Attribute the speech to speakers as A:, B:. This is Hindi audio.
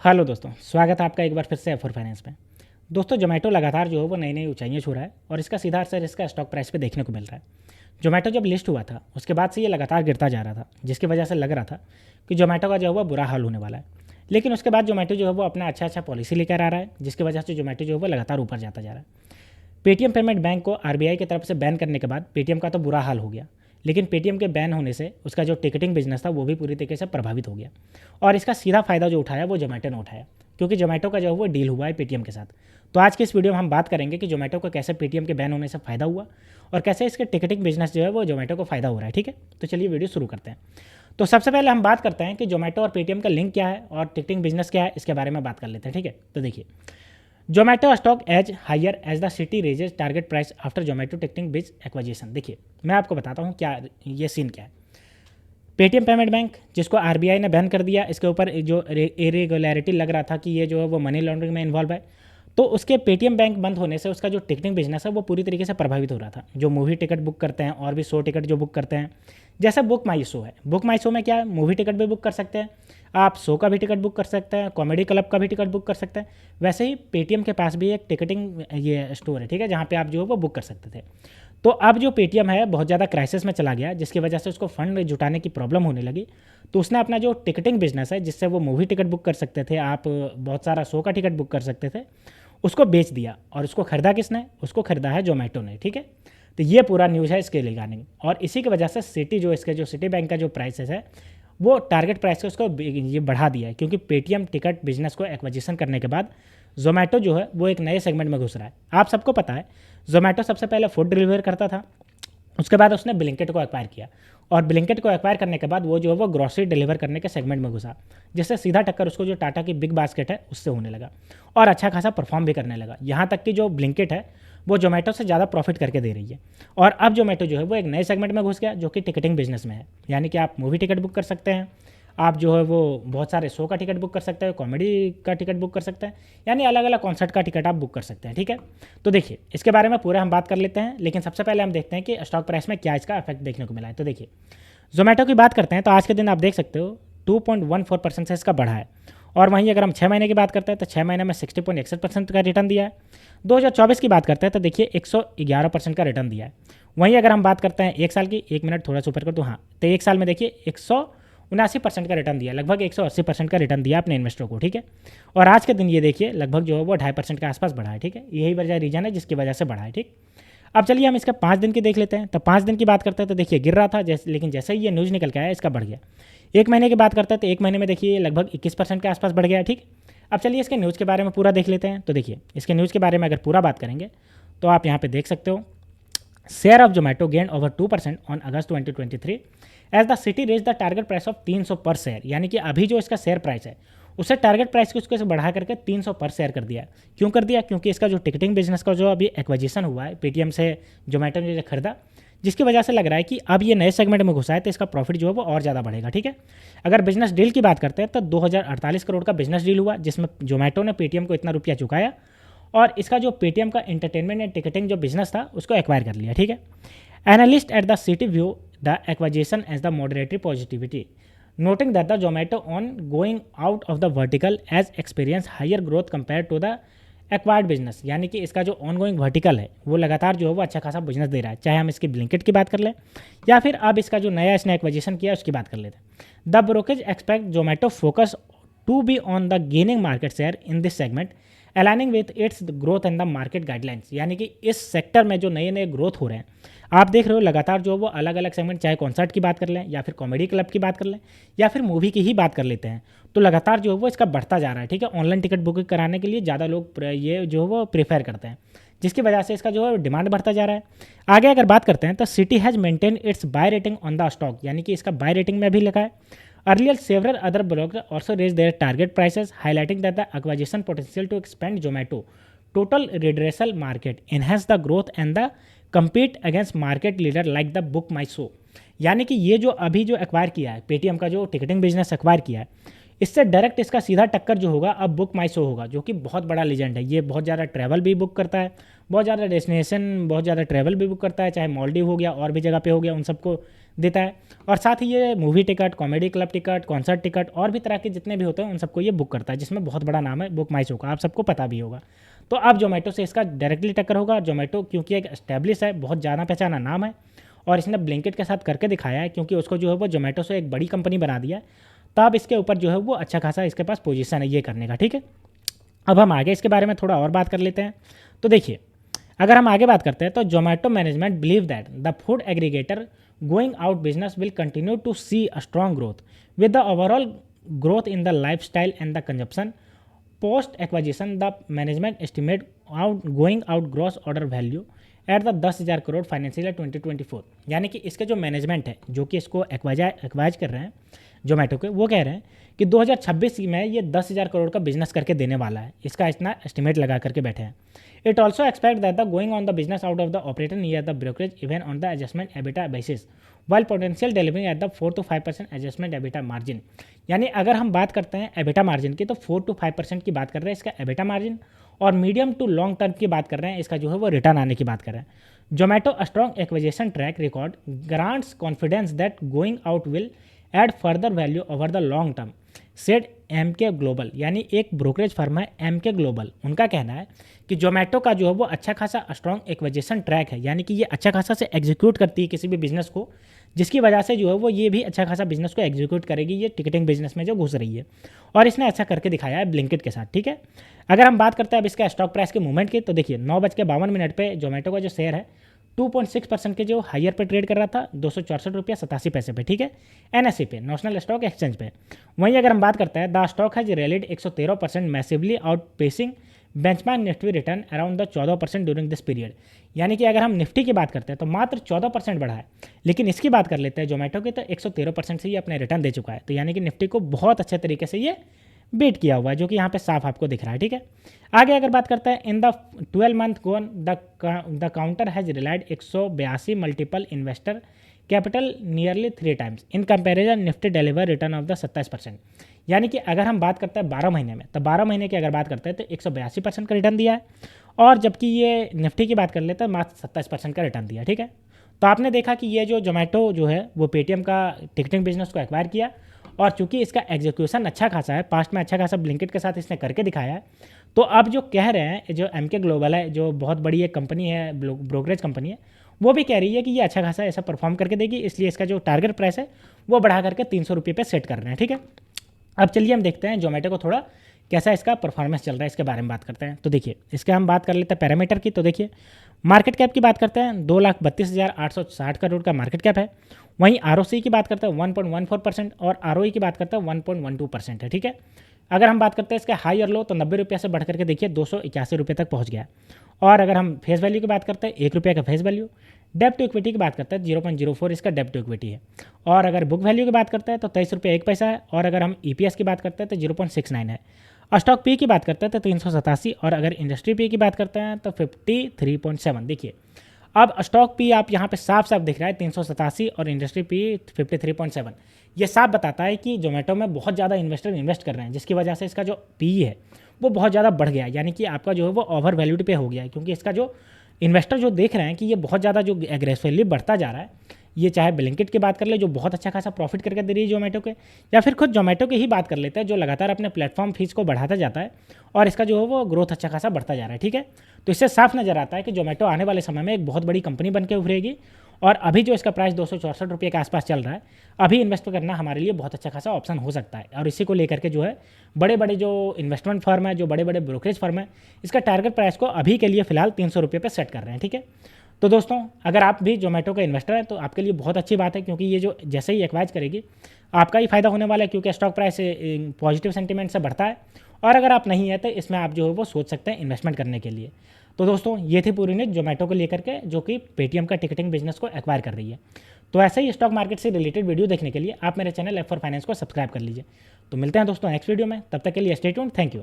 A: हेलो दोस्तों, स्वागत है आपका एक बार फिर से F4 फाइनेंस में। दोस्तों, जोमेटो लगातार जो है वो नई नई ऊंचाइयां छू रहा है और इसका सीधा असर इसका स्टॉक प्राइस पे देखने को मिल रहा है। जोमेटो जब लिस्ट हुआ था उसके बाद से ये लगातार गिरता जा रहा था, जिसकी वजह से लग रहा था कि जोमेटो का जो है वो बुरा हाल होने वाला है। लेकिन उसके बाद जोमेटो जो है वो अपना अच्छा पॉलिसी लेकर आ रहा है, जिसकी वजह से जोमेटो जो है वो लगातार ऊपर जाता जा रहा है। पेटीएम पेमेंट बैंक को आरबीआई की तरफ से बैन करने के बाद पेटीएम का तो बुरा हाल हो गया, लेकिन पेटीएम के बैन होने से उसका जो टिकटिंग बिजनेस था वो भी पूरी तरीके से प्रभावित हो गया। और इसका सीधा फायदा जो उठाया वो जोमेटो ने उठाया, क्योंकि जोमेटो का जो है वो डील हुआ है पेटीएम के साथ। तो आज के इस वीडियो में हम बात करेंगे कि जोमेटो को कैसे पेटीएम के बैन होने से फ़ायदा हुआ और कैसे इसके टिकटिंग बिजनेस जो है वो जोमेटो को फ़ायदा हो रहा है। ठीक है, तो चलिए वीडियो शुरू करते हैं। तो सबसे पहले हम बात करते हैं कि जोमेटो और पेटीएम का लिंक क्या है और टिकटिंग बिजनेस क्या है, इसके बारे में बात कर लेते हैं। ठीक है, तो देखिए, Zomato stock as higher as the Citi raises target price after Zomato ticketing biz acquisition. देखिए, मैं आपको बताता हूँ क्या ये सीन क्या है। पेटीएम पेमेंट बैंक, जिसको आरबीआई ने बैन कर दिया, इसके ऊपर जो इरेगुलरिटी लग रहा था कि ये जो है वो मनी लॉन्ड्रिंग में इन्वॉल्व है, तो उसके पेटीएम बैंक बंद होने से उसका जो टिकटिंग बिजनेस है वो पूरी तरीके से प्रभावित हो रहा था। जो मूवी टिकट बुक करते हैं और भी शो टिकट जो बुक करते हैं, जैसे बुक माई शो है, बुक माई शो में क्या है, मूवी टिकट भी बुक कर सकते हैं आप, शो का भी टिकट बुक कर सकते हैं, कॉमेडी क्लब का भी टिकट बुक कर सकते हैं। वैसे ही पेटीएम के पास भी एक टिकटिंग ये स्टोर है, ठीक है, जहाँ पे आप जो है वो बुक कर सकते थे। तो अब जो पेटीएम है बहुत ज़्यादा क्राइसिस में चला गया, जिसकी वजह से उसको फंड जुटाने की प्रॉब्लम होने लगी। तो उसने अपना जो टिकटिंग बिजनेस है, जिससे वो मूवी टिकट बुक कर सकते थे आप, बहुत सारा शो का टिकट बुक कर सकते थे, उसको बेच दिया। और उसको खरीदा किसने? उसको खरीदा है जोमेटो ने। ठीक है, तो ये पूरा न्यूज़ है इसके रिगार्डिंग। और इसी की वजह से सिटी जो इसके जो सिटी बैंक का जो प्राइसेस है वो टारगेट प्राइस को उसको ये बढ़ा दिया है, क्योंकि पेटीएम टिकट बिजनेस को एक्विजिशन करने के बाद जोमेटो जो है वो एक नए सेगमेंट में घुस रहा है। आप सबको पता है, जोमेटो सबसे पहले फूड डिलीवर करता था, उसके बाद उसने ब्लिंकिट को एक्वायर किया, और ब्लिंकिट को एक्वायर करने के बाद वो जो है वो ग्रॉसरी डिलीवर करने के सेगमेंट में घुसा, जिससे सीधा टक्कर उसको जो टाटा की बिग बास्केट है उससे होने लगा और अच्छा खासा परफॉर्म भी करने लगा। यहाँ तक कि जो ब्लिंकिट है वो जोमेटो से ज़्यादा प्रॉफिट करके दे रही है। और अब जोमेटो जो है वो एक नए सेगमेंट में घुस गया, जो कि टिकटिंग बिजनेस में है। यानी कि आप मूवी टिकट बुक कर सकते हैं, आप जो है वो बहुत सारे शो का टिकट बुक कर सकते हैं, कॉमेडी का टिकट बुक कर सकते हैं, यानी अलग अलग कॉन्सर्ट का टिकट आप बुक कर सकते हैं। ठीक है, तो देखिए, इसके बारे में पूरा हम बात कर लेते हैं, लेकिन सबसे पहले हम देखते हैं कि स्टॉक प्राइस में क्या इसका इफेक्ट देखने को मिला है। तो देखिए, जोमेटो की बात करते हैं तो आज के दिन आप देख सकते हो 2.14% से इसका बढ़ा है। और वहीं अगर हम 6 महीने की बात करते हैं तो 6 महीने में 60.61% का रिटर्न दिया है। 2024 की बात करते हैं तो देखिए 111% का रिटर्न दिया है। वहीं अगर हम बात करते हैं एक साल की, एक मिनट थोड़ा सा ऊपर कर दूँ, हाँ, तो एक साल में देखिए 179% का रिटर्न दिया, लगभग 180% का रिटर्न दिया अपने इन्वेस्टर को। ठीक है, और आज के दिन ये देखिए लगभग जो है वो 2.5% के आसपास बढ़ा है। ठीक है, यही वजह रीजन है जिसकी वजह से बढ़ा है। ठीक, अब चलिए हम इसका 5 दिन की देख लेते हैं। तो 5 दिन की बात करते हैं तो देखिए गिर रहा था जैसे, लेकिन जैसे ही ये न्यूज़ निकल के आया इसका बढ़ गया। एक महीने की बात करते हैं तो एक महीने में देखिए लगभग 21% के आसपास बढ़ गया। ठीक, अब चलिए इसके न्यूज़ के बारे में पूरा देख लेते हैं। तो देखिए, इसके न्यूज़ के बारे में अगर पूरा बात करेंगे तो आप यहाँ पे देख सकते हो, share of Zomato gain over 2% on August 2023 as the Citi raise the target price of 300 per share. यानी कि अभी जो इसका शेयर प्राइस है उसे टारगेट प्राइस को उसको बढ़ा करके 300 पर शेयर कर दिया। क्यों कर दिया? क्योंकि इसका जो टिकटिंग बिजनेस का जो अभी एक्विजिशन हुआ है पेटीएम से, जोमेटो ने जो खरीदा, जिसकी वजह से लग रहा है कि अब ये नए सेगमेंट में घुसा है तो इसका प्रॉफिट जो है वो और ज़्यादा बढ़ेगा। ठीक है, अगर बिजनेस डील की बात करते हैं तो 2048 करोड़ का बिजनेस डील हुआ, जिसमें जोमेटो ने पेटीएम को इतना रुपया चुकाया और इसका जो पेटीएम का एंटरटेनमेंट एंड टिकटिंग जो बिजनेस था उसको एक्वायर कर लिया। ठीक है, analyst at the Citi view the acquisition as the moderately positivity, noting that the Zomato on going out of the vertical as experience higher growth compared to the acquired business. यानी कि इसका जो ऑनगोइंग वर्टिकल है वो लगातार जो है वो अच्छा खासा बिजनेस दे रहा है, चाहे हम इसकी ब्लिंकिट की बात कर लें या फिर अब इसका जो नया इसने एक्विजिशन किया उसकी बात कर लेते हैं। The brokerage expect Zomato focus to be on the gaining market share in this segment aligning with its growth and the market guidelines. यानी कि इस सेक्टर में जो नए नए ग्रोथ हो रहे हैं, आप देख रहे हो लगातार जो वो अलग अलग सेगमेंट, चाहे कॉन्सर्ट की बात कर लें या फिर कॉमेडी क्लब की बात कर लें या फिर मूवी की ही बात कर लेते हैं, तो लगातार जो है वो इसका बढ़ता जा रहा है। ठीक है, ऑनलाइन टिकट बुकिंग कराने के लिए ज़्यादा लोग ये जो है वो प्रेफर करते हैं, जिसकी वजह से इसका जो है डिमांड बढ़ता जा रहा है। आगे अगर बात करते हैं तो Citi has maintain its buy rating on the stock. यानी कि इसका बाय रेटिंग में भी लिखा है। Earlier several other broker also raise their target prices highlighting that the acquisition potential to expand Zomato total redressal market enhance the growth and the compete against market leader like the BookMyShow. यानी कि ये जो अभी जो एक्वायर किया है पेटीएम का जो टिकटिंग बिजनेस एक्वायर किया है, इससे डायरेक्ट इसका सीधा टक्कर जो होगा अब बुक माई शो होगा, जो कि बहुत बड़ा लीजेंड है। ये बहुत ज़्यादा ट्रैवल भी बुक करता है, बहुत ज़्यादा डेस्टिनेशन, बहुत ज़्यादा ट्रैवल भी बुक करता है, चाहे मालदीव हो गया और भी जगह पे हो गया, उन सबको देता है। और साथ ही ये movie ticket, comedy club ticket, concert ticket और भी तरह के जितने भी होते हैं उन सबको ये बुक करता है, जिसमें बहुत बड़ा नाम है बुक माई शो का, आप सबको पता भी होगा। तो अब जोमेटो से इसका डायरेक्टली टक्कर होगा। जोमेटो क्योंकि एक एस्टेब्लिश है, बहुत जाना पहचाना नाम है, और इसने ब्लिंकिट के साथ करके दिखाया है, क्योंकि उसको जो है वो जोमेटो से एक बड़ी कंपनी बना दिया है, तब इसके ऊपर जो है वो अच्छा खासा इसके पास पोजीशन है ये करने का। ठीक है, अब हम आगे इसके बारे में थोड़ा और बात कर लेते हैं। तो देखिए, अगर हम आगे बात करते हैं तो Zomato management believe that the food aggregator going out business will continue to see a strong growth with the overall growth in the lifestyle and the consumption post acquisition. The management estimate out going out gross order value at the 10,000 crore financial year 2024। यानी कि इसके जो मैनेजमेंट है जो कि इसको एक्वाइज कर रहे हैं जोमेटो के, वो कह रहे हैं कि 2026 में ये 10,000 करोड़ का बिजनेस करके देने वाला है, इसका इतना एस्टिमेट लगा करके बैठे हैं। It also expect that the going on the business out of the operator near the brokerage even on the adjustment EBITDA basis while potential delivering at the 4 to 5% adjustment EBITDA margin. यानी अगर हम बात करते हैं एबिटा मार्जिन की तो 4 to 5% की बात कर रहे हैं इसका एबिटा मार्जिन, और मीडियम टू लॉन्ग टर्म की बात कर रहे हैं इसका जो है वो रिटर्न आने की बात कर रहे हैं। Zomato strong acquisition track record grants confidence that going out will add further value over the long term said Emkay Global. यानी एक ब्रोकरेज फर्म है एमके ग्लोबल, उनका कहना है कि जोमेटो का जो है वो अच्छा खासा स्ट्रॉन्ग एक्विजिशन ट्रैक है, यानी कि ये अच्छा खासा से एग्जीक्यूट करती है किसी भी बिजनेस को, जिसकी वजह से जो है वो ये भी अच्छा खासा बिजनेस को एग्जीक्यूट करेगी ये टिकटिंग बिजनेस में जो घुस रही है, और इसने अच्छा करके दिखाया है ब्लिंकिट के साथ। ठीक है, अगर हम बात करते हैं अब इसका स्टॉक प्राइस के मूवमेंट की, तो देखिए 9:52 पे जोमेटो का जो शेयर है 2.6% के जो हायर पे ट्रेड कर रहा था, 264 रुपया 87 पैसे पे। ठीक है, NSE पे, नेशनल स्टॉक एक्सचेंज पे। वहीं अगर हम बात करते हैं द स्टॉक है रैलिड 113% massively out pacing benchmark Nifty return around the 14% during this period. यानी कि अगर हम निफ्टी की बात करते हैं तो मात्र 14% बढ़ा है, लेकिन इसकी बात कर लेते हैं जोमेटो की तो 113% से ये अपने रिटर्न दे चुका है। तो यानी कि निफ्टी को बहुत अच्छे तरीके से ये बीट किया हुआ है, जो कि यहाँ पे साफ आपको दिख रहा है। ठीक है, आगे अगर बात करते हैं in the 12 month gone the counter has rallied 182 multiple investor capital nearly 3 times in comparison Nifty deliver return of the 27%। यानी कि अगर हम बात करते हैं 12 महीने में, तो 12 महीने की अगर बात करते हैं तो 182% का रिटर्न दिया है, और जबकि ये निफ्टी की बात कर लेते हैं मात्र 27% का रिटर्न दिया। ठीक है, तो आपने देखा कि ये जो जोमेटो जो है वो पेटीएम का टिकटिंग बिजनेस को एक्वायर किया, और चूंकि इसका एग्जीक्यूशन अच्छा खासा है, पास्ट में अच्छा खासा ब्लिंकिट के साथ इसने करके दिखाया है, तो अब जो कह रहे हैं जो एमके ग्लोबल है, जो बहुत बड़ी एक कंपनी है, ब्रोकरेज कंपनी है, वो भी कह रही है कि ये अच्छा खासा ऐसा परफॉर्म करके देगी, इसलिए इसका जो टारगेट प्राइस है वो बढ़ा करके 300 रुपये पे सेट कर रहे हैं। ठीक है, अब चलिए हम देखते हैं जोमेटो को थोड़ा कैसा इसका परफॉर्मेंस चल रहा है, इसके बारे में बात करते हैं। तो देखिए, इसके हम बात कर लेते हैं पैरामीटर की। तो देखिए, मार्केट कैप की बात करते हैं 2,32,860 करोड़ का मार्केट कैप है। वहीं ROC की बात करते हैं 1.14% और ROE की बात करते हैं 1.12% है। ठीक है, अगर हम बात करते हैं इसके हाई और लो तो 90 रुपये से बढ़ करके देखिए 281 रुपये तक पहुंच गया। और अगर हम फेस वैल्यू की बात करते हैं 1 रुपये का फेस वैल्यू। डेप्ट टू इक्विटी की बात करते हैं 0.04 इसका डेप्ट टू इक्विटी है। और अगर बुक वैल्यू की बात करते हैं तो 23 रुपये 1 पैसा है। और अगर हम EPS की बात करते हैं तो 0.69 है। स्टॉक पी की बात करते हैं तो 387, और अगर इंडस्ट्री पी की बात करते हैं तो 53.7। देखिए, अब स्टॉक पी आप यहाँ पे साफ साफ दिख रहा है 387 और इंडस्ट्री पी 53.7। ये साफ बताता है कि जोमेटो में बहुत ज़्यादा इन्वेस्टर इन्वेस्ट कर रहे हैं, जिसकी वजह से इसका जो पी है वो बहुत ज़्यादा बढ़ गया है, यानी कि आपका जो है वो ओवर वैल्यूड पे हो गया है, क्योंकि इसका जो इन्वेस्टर जो देख रहे हैं कि ये बहुत ज़्यादा जो एग्रेसिवली बढ़ता जा रहा है, ये चाहे ब्लिंकिट की बात कर ले जो बहुत अच्छा खासा प्रॉफिट करके दे रही है जोमेटो के, या फिर खुद जोमेटो की ही बात कर लेते हैं जो लगातार अपने प्लेटफॉर्म फीस को बढ़ाता जाता है और इसका जो है वो ग्रोथ अच्छा खासा बढ़ता जा रहा है। ठीक है, तो इससे साफ नजर आता है कि जोमेटो आने वाले समय में एक बहुत बड़ी कंपनी बन के उभरेगी, और अभी जो इसका प्राइस 264 रुपये के आसपास चल रहा है, अभी इन्वेस्ट करना हमारे लिए बहुत अच्छा खासा ऑप्शन हो सकता है। और इसी को लेकर के जो है बड़े बड़े जो इन्वेस्टमेंट फर्म है, जो बड़े बड़े ब्रोकरेज फर्म है, इसका टारगेट प्राइस को अभी के लिए फिलहाल 300 रुपये पर सेट कर रहे हैं। ठीक है, तो दोस्तों अगर आप भी जोमेटो का इन्वेस्टर हैं तो आपके लिए बहुत अच्छी बात है, क्योंकि ये जो जैसे ही एक्वाइज करेगी आपका ही फायदा होने वाला है, क्योंकि स्टॉक प्राइस पॉजिटिव सेंटीमेंट से बढ़ता है। और अगर आप नहीं है तो इसमें आप जो है वो सोच सकते हैं इन्वेस्टमेंट करने के लिए। तो दोस्तों ये थी पूरी न्यूज़ जोमेटो को लेकर के, जो कि पेटीएम का टिकटिंग बिजनेस को एक्वायर कर रही है। तो ऐसे ही स्टॉक मार्केट से रिलेटेड वीडियो देखने के लिए आप मेरे चैनल F4 फाइनेंस को सब्सक्राइब कर लीजिए। तो मिलते हैं दोस्तों नेक्स्ट वीडियो में, तब तक के लिए स्टे ट्यून्ड, थैंक यू।